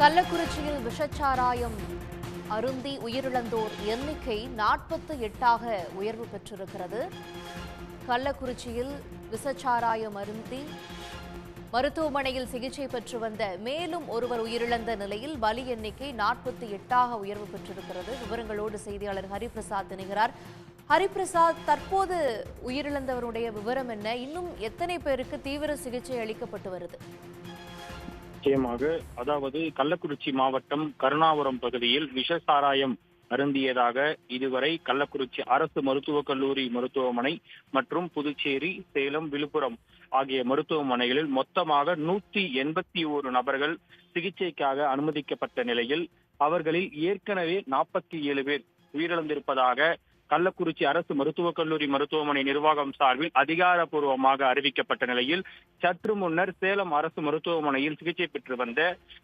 கள்ளக்குறிச்சியில் விஷச்சாராயம் அருந்தி உயிரிழந்தோர் எண்ணிக்கை 48ஆக உயர்வு பெற்றிருக்கிறது. கள்ளக்குறிச்சியில் விஷச்சாராயம் அருந்தி மருத்துவமனையில் சிகிச்சை பெற்று வந்த மேலும் ஒருவர் உயிரிழந்த நிலையில் பலி எண்ணிக்கை 48ஆக உயர்வு பெற்றிருக்கிறது. விவரங்களோடு செய்தியாளர் ஹரிபிரசாத் இணைகிறார். ஹரிபிரசாத், தற்போது உயிரிழந்தவருடைய விவரம் என்ன? இன்னும் எத்தனை பேருக்கு தீவிர சிகிச்சை அளிக்கப்பட்டு வருது? நிச்சயமாக, அதாவது கள்ளக்குறிச்சி மாவட்டம் கருணாபுரம் பகுதியில் விஷசாராயம் அருந்தியதாக இதுவரை கள்ளக்குறிச்சி அரசு மருத்துவக் கல்லூரி மருத்துவமனை மற்றும் புதுச்சேரி, சேலம், விழுப்புரம் ஆகிய மருத்துவமனைகளில் மொத்தமாக 181 நபர்கள் சிகிச்சைக்காக அனுமதிக்கப்பட்ட நிலையில் அவர்களில் ஏற்கனவே 47 பேர் உயிரிழந்திருப்பதாக கள்ளக்குறிச்சி அரசு மருத்துவக் கல்லூரி மருத்துவமனை நிர்வாகம் சார்பில் அதிகாரப்பூர்வமாக அறிவிக்கப்பட்ட நிலையில் சற்று முன்னர் சேலம் அரசு மருத்துவமனையில் சிகிச்சை பெற்று வந்த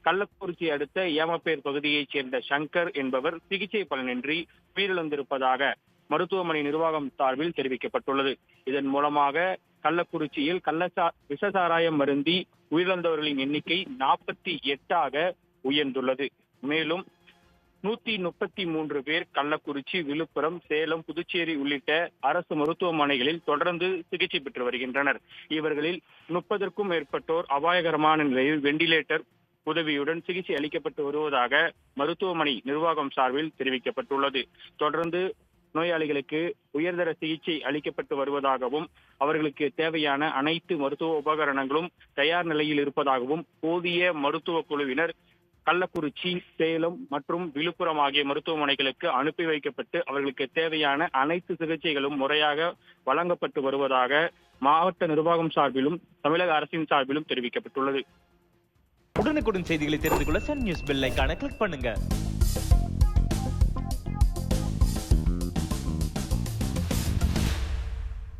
கள்ளக்குறிச்சி அடுத்த ஏமப்பேர் பகுதியைச் சேர்ந்த சங்கர் என்பவர் சிகிச்சை பலனின்றி உயிரிழந்திருப்பதாக மருத்துவமனை நிர்வாகம் சார்பில் தெரிவிக்கப்பட்டுள்ளது. இதன் மூலமாக கள்ளக்குறிச்சியில் விஷசாராயம் அருந்தி உயிரிழந்தவர்களின் எண்ணிக்கை 48ஆக உயர்ந்துள்ளது. மேலும் 133 பேர் கள்ளக்குறிச்சி, விழுப்புரம், சேலம், புதுச்சேரி உள்ளிட்ட அரசு மருத்துவமனைகளில் தொடர்ந்து சிகிச்சை பெற்று வருகின்றனர். இவர்களில் 30க்கும் மேற்பட்டோர் அபாயகரமான நிலையில் வெண்டிலேட்டர் உதவியுடன் சிகிச்சை அளிக்கப்பட்டு வருவதாக மருத்துவமனை நிர்வாகம் சார்பில் தெரிவிக்கப்பட்டுள்ளது. தொடர்ந்து நோயாளிகளுக்கு உயர்தர சிகிச்சை அளிக்கப்பட்டு வருவதாகவும் அவர்களுக்கு தேவையான அனைத்து மருத்துவ உபகரணங்களும் தயார் நிலையில் இருப்பதாகவும் போதிய மருத்துவ குழுவினர் கள்ளக்குறிச்சி, சேலம் மற்றும் விழுப்புரம் ஆகிய மருத்துவமனைகளுக்கு அனுப்பி வைக்கப்பட்டு அவர்களுக்கு தேவையான அனைத்து சிகிச்சைகளும் முறையாக வழங்கப்பட்டு வருவதாக மாவட்ட நிர்வாகம் சார்பிலும் தமிழக அரசின் சார்பிலும் தெரிவிக்கப்பட்டுள்ளது. உடனுக்குடன் செய்திகளை தெரிந்து கொள்ள சன் நியூஸ் பெல் ஐகானை கிளிக் பண்ணுங்க.